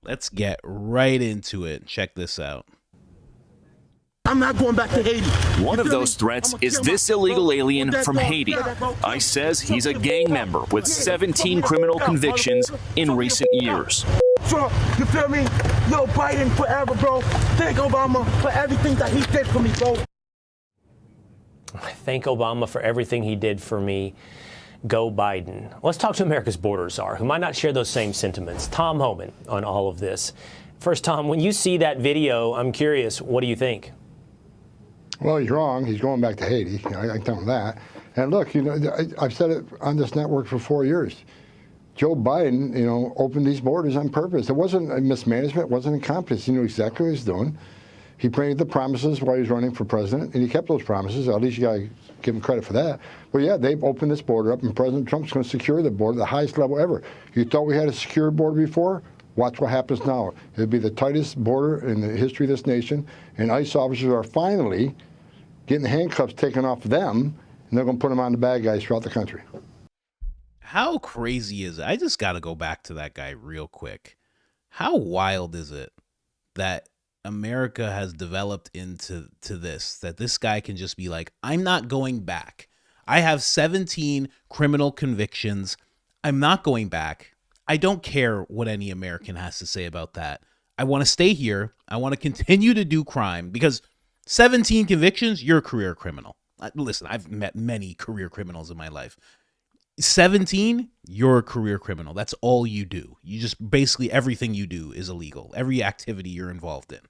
Let's get right into it. Check this out. I'm not going back to Haiti. One of those threats is this illegal alien from Haiti. ICE says he's a gang member with 17 criminal convictions in recent years. Trump, you feel me? Yo, Biden forever, bro. Thank Obama for everything that he did for me, bro. Thank Obama for everything he did for me. Go Biden. Let's talk to America's border czar, who might not share those same sentiments. Tom Homan on all of this. First, Tom, when you see that video, I'm curious, what do you think? Well, he's wrong. He's going back to Haiti. I tell him that. And look, I've said it on this network for 4 years. Joe Biden, opened these borders on purpose. It wasn't a mismanagement. It wasn't incompetence. He knew exactly what he was doing. He made the promises while he was running for president, and he kept those promises. At least you got to give him credit for that. But yeah, they've opened this border up, and President Trump's going to secure the border, the highest level ever. You thought we had a secure border before? Watch what happens now. It'll be the tightest border in the history of this nation, and ICE officers are finally getting the handcuffs taken off them, and they're going to put them on the bad guys throughout the country. How crazy is it? I just got to go back to that guy real quick. How wild is it that America has developed into this, that this guy can just be like, I'm not going back. I have 17 criminal convictions. I'm not going back. I don't care what any American has to say about that. I want to stay here. I want to continue to do crime because 17 convictions, you're a career criminal. Listen, I've met many career criminals in my life. 17, you're a career criminal. That's all you do. You just basically everything you do is illegal. Every activity you're involved in,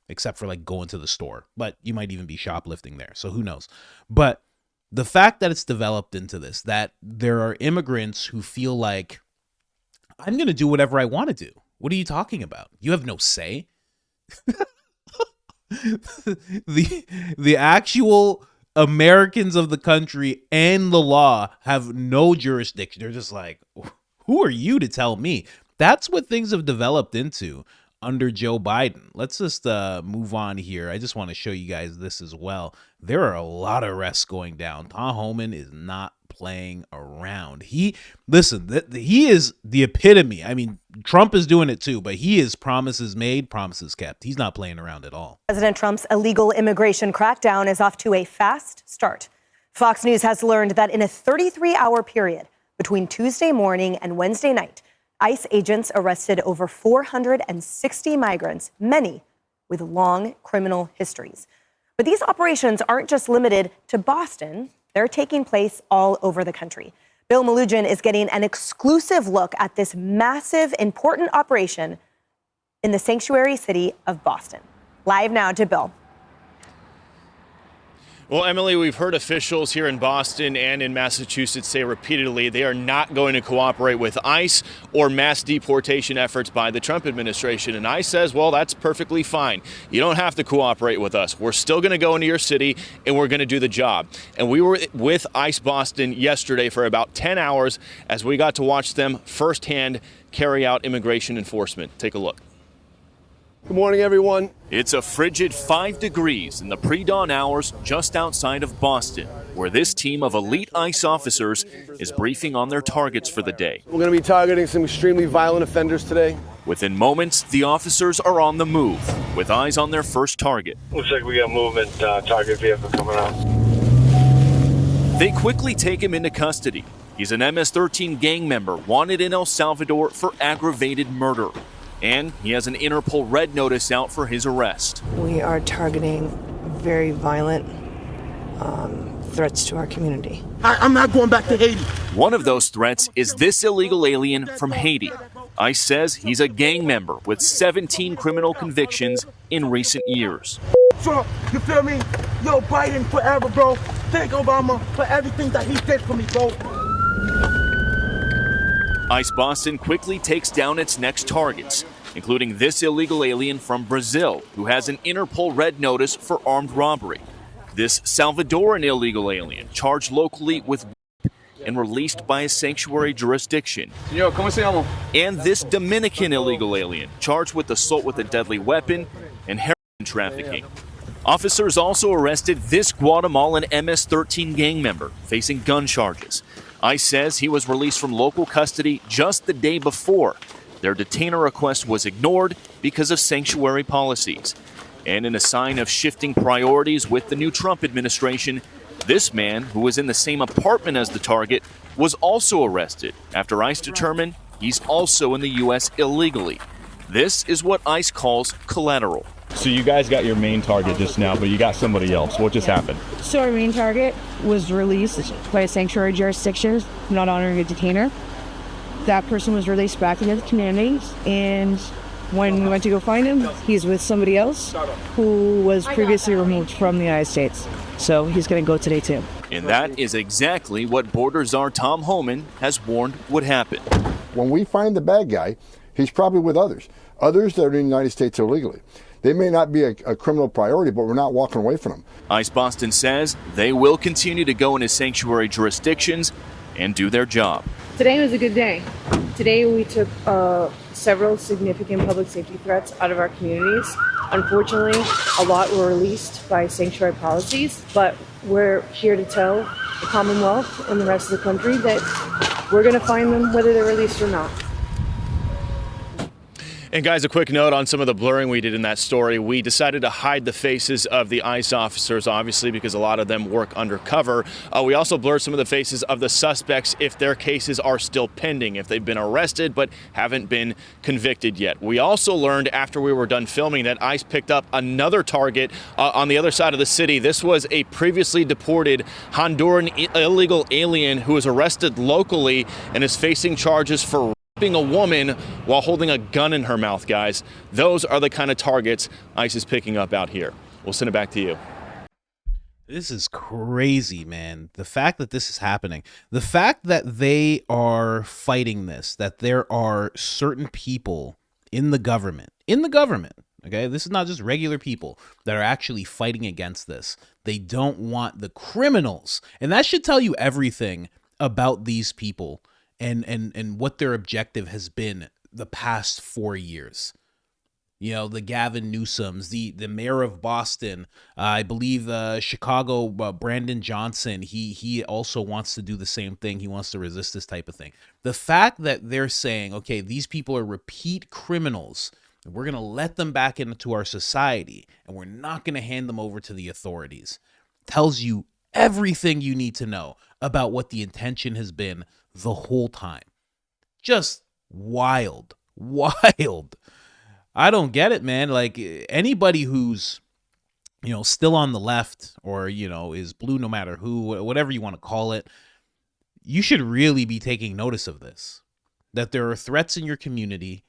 except for like going to the store. But you might even be shoplifting there. So who knows? But the fact that it's developed into this, that there are immigrants who feel like, I'm going to do whatever I want to do. What are you talking about? You have no say. the actual Americans of the country and the law have no jurisdiction. They're just like, who are you to tell me? That's what things have developed into under Joe Biden. Let's just move on here. I just want to show you guys this as well. There are a lot of arrests going down. Tom Homan is not playing around. He is the epitome. I mean, Trump is doing it too, but he is promises made, promises kept. He's not playing around at all. President Trump's illegal immigration crackdown is off to a fast start. Fox News has learned that in a 33-hour period between Tuesday morning and Wednesday night, ICE agents arrested over 460 migrants, many with long criminal histories. But these operations aren't just limited to Boston. They're taking place all over the country. Bill Malugin is getting an exclusive look at this massive, important operation in the sanctuary city of Boston. Live now to Bill. Well, Emily, we've heard officials here in Boston and in Massachusetts say repeatedly they are not going to cooperate with ICE or mass deportation efforts by the Trump administration. And ICE says, well, that's perfectly fine. You don't have to cooperate with us. We're still going to go into your city and we're going to do the job. And we were with ICE Boston yesterday for about 10 hours as we got to watch them firsthand carry out immigration enforcement. Take a look. Good morning, everyone. It's a frigid 5 degrees in the pre-dawn hours just outside of Boston, where this team of elite ICE officers is briefing on their targets for the day. We're going to be targeting some extremely violent offenders today. Within moments, the officers are on the move, with eyes on their first target. Looks like we got movement, target vehicle coming out. They quickly take him into custody. He's an MS-13 gang member wanted in El Salvador for aggravated murder. And he has an Interpol red notice out for his arrest. We are targeting very violent threats to our community. I'm not going back to Haiti. One of those threats is this illegal alien from Haiti. ICE says he's a gang member with 17 criminal convictions in recent years. Trump, you feel me? Yo, Biden forever, bro. Thank Obama for everything that he did for me, bro. ICE Boston quickly takes down its next targets, including this illegal alien from Brazil who has an Interpol red notice for armed robbery. This Salvadoran illegal alien charged locally with and released by a sanctuary jurisdiction. Señor, ¿cómo se llama? And this Dominican illegal alien charged with assault with a deadly weapon and heroin trafficking. Officers also arrested this Guatemalan MS-13 gang member facing gun charges. ICE says he was released from local custody just the day before. Their detainer request was ignored because of sanctuary policies. And in a sign of shifting priorities with the new Trump administration, this man, who was in the same apartment as the target, was also arrested after ICE determined he's also in the U.S. illegally. This is what ICE calls collateral. So you guys got your main target just now, but you got somebody else. What just happened? So our main target was released by a sanctuary jurisdiction, not honoring a detainer. That person was released back into the community, and when we went to go find him, he's with somebody else who was previously removed from the United States. So he's going to go today too. And that is exactly what Border Czar Tom Homan has warned would happen. When we find the bad guy, he's probably with others that are in the United States illegally. They may not be a criminal priority, but we're not walking away from them. ICE Boston says they will continue to go into sanctuary jurisdictions and do their job. Today was a good day. Today we took several significant public safety threats out of our communities. Unfortunately, a lot were released by sanctuary policies, but we're here to tell the Commonwealth and the rest of the country that we're going to find them whether they're released or not. And guys, a quick note on some of the blurring we did in that story. We decided to hide the faces of the ICE officers, obviously, because a lot of them work undercover. We also blurred some of the faces of the suspects if their cases are still pending, if they've been arrested but haven't been convicted yet. We also learned after we were done filming that ICE picked up another target on the other side of the city. This was a previously deported Honduran illegal alien who was arrested locally and is facing charges for a woman while holding a gun in her mouth, guys. Those are the kind of targets ICE is picking up out here. We'll send it back to you. This is crazy, man. The fact that this is happening, the fact that they are fighting this, that there are certain people in the government, okay? This is not just regular people that are actually fighting against this. They don't want the criminals. And that should tell you everything about these people and what their objective has been the past 4 years. You know, the Gavin Newsoms, the mayor of Boston, I believe Chicago, Brandon Johnson, he also wants to do the same thing. He wants to resist this type of thing. The fact that they're saying, okay, these people are repeat criminals, and we're going to let them back into our society, and we're not going to hand them over to the authorities, tells you everything you need to know about what the intention has been the whole time. Just wild. I don't get it, man. Like, anybody who's, you know, still on the left or, you know, is blue no matter who, whatever you want to call it, you should really be taking notice of this. That there are threats in your community,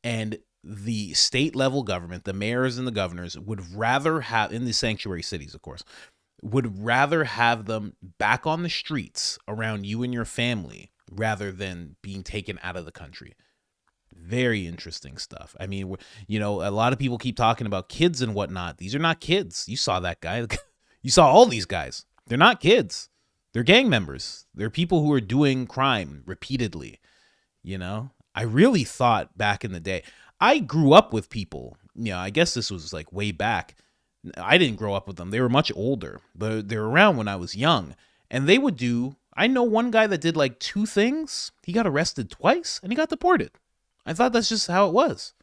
and the state level government, the mayors and the governors, would rather have, in the sanctuary cities, of course, would rather have them back on the streets around you and your family rather than being taken out of the country. Very interesting stuff. I mean, you know, a lot of people keep talking about kids and whatnot. These are not kids. You saw that guy. You saw all these guys. They're not kids. They're gang members. They're people who are doing crime repeatedly. You know, I really thought back in the day, I grew up with people, you know, I guess this was like way back. I didn't grow up with them. They were much older, but they were around when I was young. And they would do, I know one guy that did like 2 things. He got arrested twice and he got deported. I thought that's just how it was.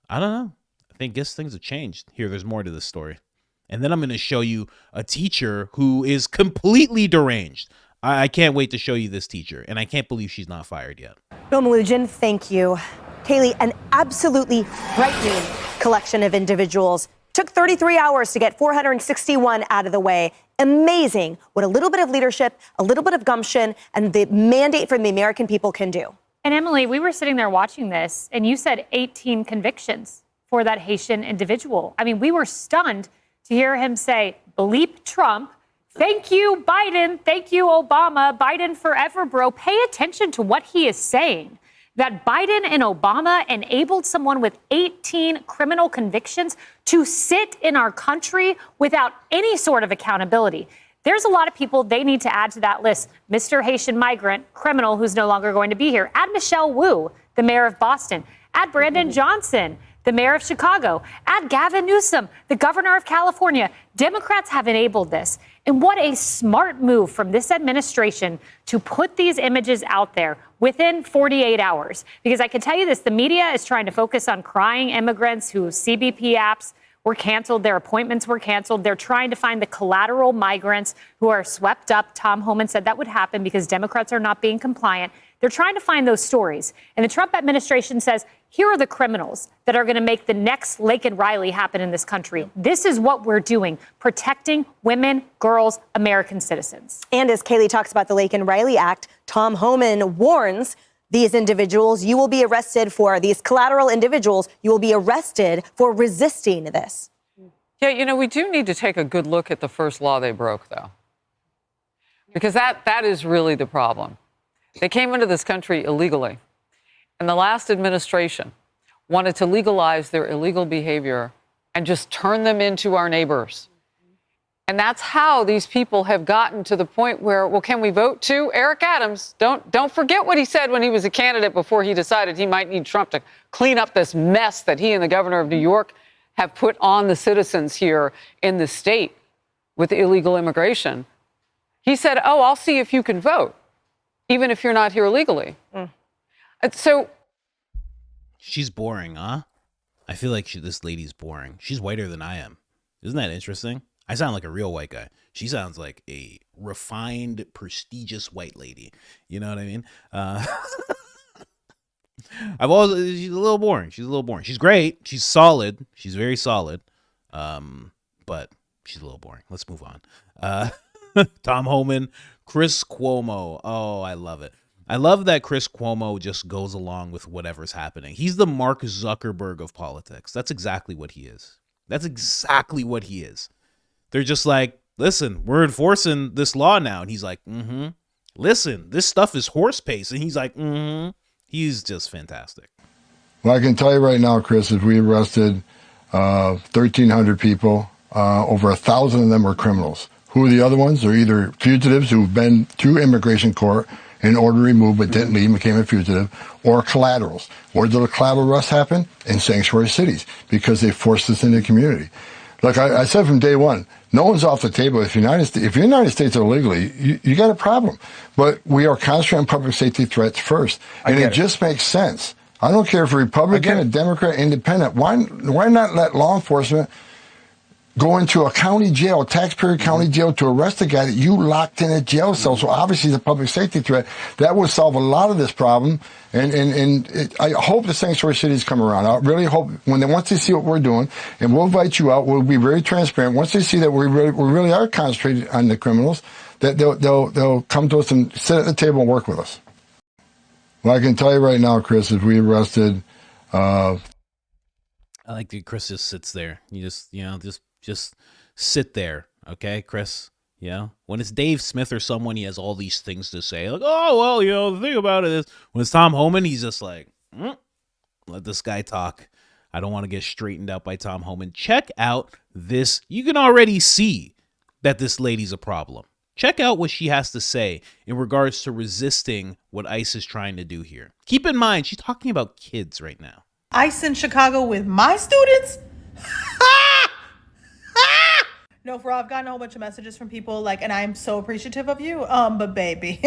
I don't know. I guess things have changed. Here, there's more to this story. And then I'm going to show you a teacher who is completely deranged. I can't wait to show you this teacher. And I can't believe she's not fired yet. Bill Malugin, thank you. Kaylee, an absolutely frightening collection of individuals. Took 33 hours to get 461 out of the way. Amazing what a little bit of leadership, a little bit of gumption, and the mandate from the American people can do. And Emily, we were sitting there watching this, and you said 18 convictions for that Haitian individual. I mean, we were stunned to hear him say, bleep Trump, thank you, Biden, thank you, Obama, Biden forever, bro. Pay attention to what he is saying. That Biden and Obama enabled someone with 18 criminal convictions to sit in our country without any sort of accountability. There's a lot of people they need to add to that list. Mr. Haitian migrant, criminal who's no longer going to be here. Add Michelle Wu, the mayor of Boston. Add Brandon Johnson, the mayor of Chicago, at Gavin Newsom, the governor of California. Democrats have enabled this. And what a smart move from this administration to put these images out there within 48 hours. Because I can tell you this, the media is trying to focus on crying immigrants whose CBP apps were canceled, their appointments were canceled. They're trying to find the collateral migrants who are swept up. Tom Homan said that would happen because Democrats are not being compliant. They're trying to find those stories. And the Trump administration says, here are the criminals that are going to make the next Laken Riley happen in this country. This is what we're doing, protecting women, girls, American citizens. And as Kaylee talks about the Laken Riley Act, Tom Homan warns these individuals, you will be arrested for these collateral individuals. You will be arrested for resisting this. Yeah, you know, we do need to take a good look at the first law they broke, though, because that is really the problem. They came into this country illegally, and the last administration wanted to legalize their illegal behavior and just turn them into our neighbors. And that's how these people have gotten to the point where, well, can we vote too? Eric Adams, don't forget what he said when he was a candidate before he decided he might need Trump to clean up this mess that he and the governor of New York have put on the citizens here in the state with illegal immigration. He said, oh, I'll see if you can vote, even if you're not here illegally. So she's boring, huh? I feel like this lady's boring. She's whiter than I am. Isn't that interesting? I sound like a real white guy. She sounds like a refined, prestigious white lady. You know what I mean? She's a little boring. She's a little boring. She's great. She's solid. She's very solid. But she's a little boring. Let's move on. Tom Homan, Chris Cuomo. Oh, I love it. I love that Chris Cuomo just goes along with whatever's happening. He's the Mark Zuckerberg of politics. That's exactly what he is. That's exactly what he is. They're just like, listen, we're enforcing this law now. And he's like, listen, this stuff is horse pace. And he's like, He's just fantastic. Well, I can tell you right now, Chris, is we arrested 1,300 people. Over 1,000 of them were criminals. Who are the other ones? They're either fugitives who've been through immigration court in order to remove but didn't leave and became a fugitive, or collaterals. Where did the collateral arrests happen? In sanctuary cities, because they forced us into the community. Look, I said from day one, no one's off the table. If the United States are illegally, you got a problem. But we are concentrating on public safety threats first. And it just makes sense. I don't care if a Republican, a Democrat, Independent. Why not let law enforcement go into a county jail, a taxpayer county jail, to arrest a guy that you locked in a jail cell? So obviously it's a public safety threat. That would solve a lot of this problem. I hope the sanctuary cities come around. I really hope once they see what we're doing, and we'll invite you out, we'll be very transparent. Once they see that we really are concentrated on the criminals, that they'll come to us and sit at the table and work with us. Well, I can tell you right now, Chris, is we arrested. I like that Chris just sits there. You just sit there, okay, Chris? You know, when it's Dave Smith or someone, he has all these things to say. Like, oh, well, the thing about it is, when it's Tom Homan, he's just like, let this guy talk. I don't want to get straightened out by Tom Homan. Check out this. You can already see that this lady's a problem. Check out what she has to say in regards to resisting what ICE is trying to do here. Keep in mind, she's talking about kids right now. ICE in Chicago with my students? No, for real, I've gotten a whole bunch of messages from people like, and I'm so appreciative of you. But baby,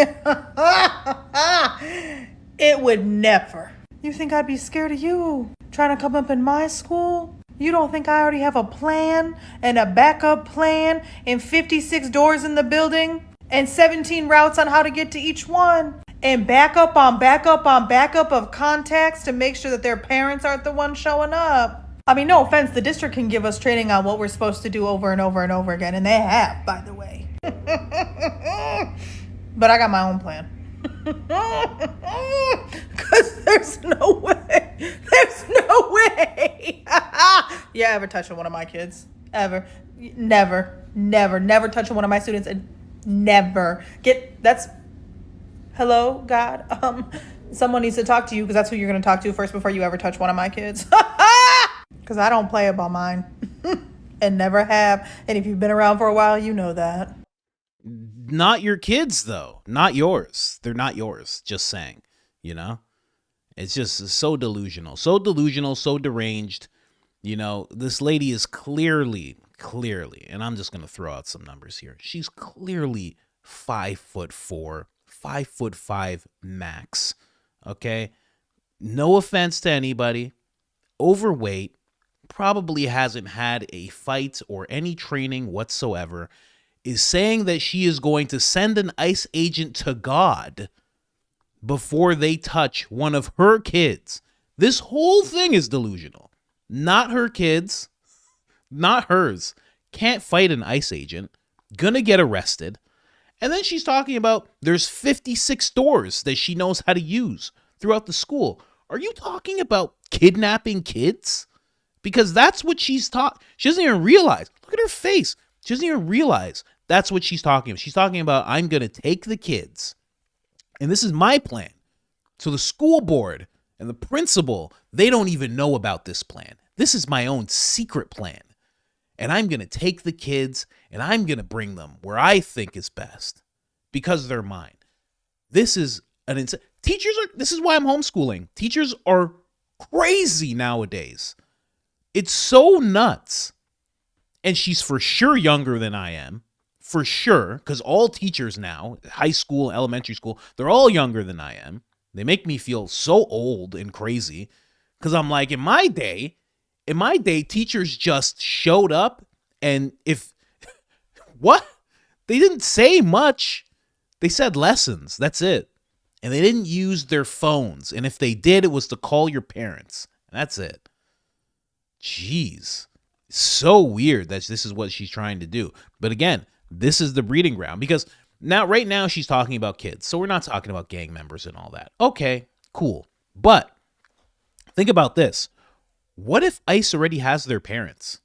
it would never. You think I'd be scared of you trying to come up in my school? You don't think I already have a plan and a backup plan and 56 doors in the building and 17 routes on how to get to each one? And backup on backup on backup of contacts to make sure that their parents aren't the ones showing up. I mean, no offense, the district can give us training on what we're supposed to do over and over and over again, and they have, by the way. But I got my own plan. Because there's no way. There's no way. Yeah, ever touching one of my kids. Ever. Never touching one of my students. And never. Hello, God. Someone needs to talk to you because that's who you're going to talk to first before you ever touch one of my kids. Because I don't play about mine. And never have. And if you've been around for a while, you know that. Not your kids, though. Not yours. They're not yours. Just saying, you know? It's just so delusional, so deranged. You know, this lady is clearly, and I'm just going to throw out some numbers here. She's clearly 5'4", 5'5" max. Okay. No offense to anybody. Overweight, probably hasn't had a fight or any training whatsoever, is saying that she is going to send an ICE agent to God before they touch one of her kids. This whole thing is delusional. Not her kids, not hers. Can't fight an ICE agent. Gonna get arrested. And then she's talking about there's 56 doors that she knows how to use throughout the school. Are you talking about kidnapping kids? Because that's what she's taught. She doesn't even realize. Look at her face. She doesn't even realize that's what she's talking about. She's talking about, I'm going to take the kids, and this is my plan. So the school board and the principal, they don't even know about this plan. This is my own secret plan. And I'm going to take the kids and I'm going to bring them where I think is best because they're mine. This is this is why I'm homeschooling. Teachers are crazy nowadays. It's so nuts. And she's for sure younger than I am. For sure. Because all teachers now, high school, elementary school, they're all younger than I am. They make me feel so old and crazy. Because I'm like, in my day, teachers just showed up, and what? They didn't say much. They said lessons. That's it. And they didn't use their phones. And if they did, it was to call your parents. And that's it. Jeez. So weird that this is what she's trying to do. But again, this is the breeding ground, because right now she's talking about kids. So we're not talking about gang members and all that. Okay, cool. But think about this. What if ICE already has their parents?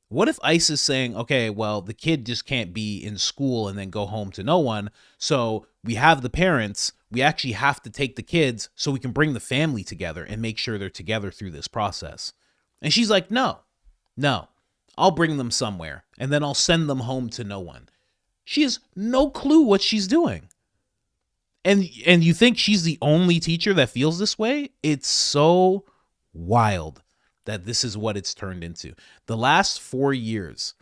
What if ICE is saying, okay, well, the kid just can't be in school and then go home to no one. So we have the parents. We actually have to take the kids so we can bring the family together and make sure they're together through this process. And she's like, no, I'll bring them somewhere and then I'll send them home to no one. She has no clue what she's doing. And you think she's the only teacher that feels this way? It's so wild that this is what it's turned into. The last 4 years,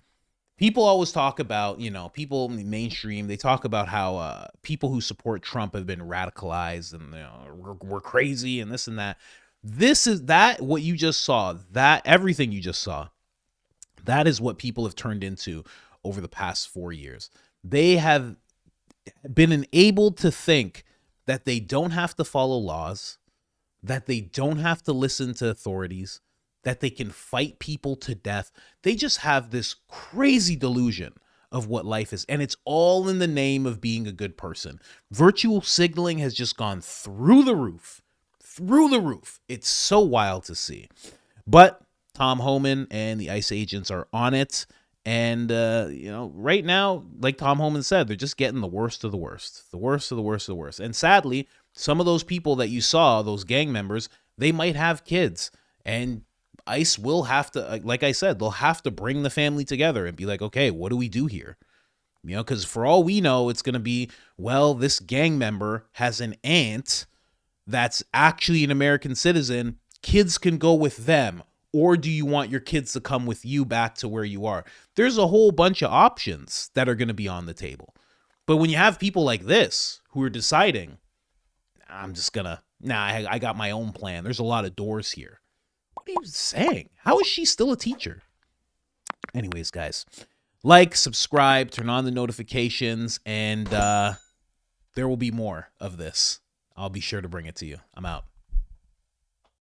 people always talk about, people in the mainstream, they talk about how people who support Trump have been radicalized and we're crazy and this and that. This is that what you just saw, that everything you just saw, that is what people have turned into over the past 4 years. They have been enabled to think that they don't have to follow laws, that they don't have to listen to authorities, that they can fight people to death. They just have this crazy delusion of what life is. And it's all in the name of being a good person. Virtual signaling has just gone through the roof. It's so wild to see. But Tom Homan and the ICE agents are on it. And, right now, like Tom Homan said, they're just getting the worst of the worst. The worst of the worst of the worst. And sadly, some of those people that you saw, those gang members, they might have kids. And ICE will have to, like I said, they'll have to bring the family together and be like, okay, what do we do here? Because for all we know, it's going to be, well, this gang member has an aunt that's actually an American citizen. Kids can go with them. Or do you want your kids to come with you back to where you are? There's a whole bunch of options that are going to be on the table. But when you have people like this who are deciding, I'm just going to, I got my own plan. There's a lot of doors here. What are you saying? How is she still a teacher? Anyways, guys, like, subscribe, turn on the notifications, and there will be more of this. I'll be sure to bring it to you. I'm out.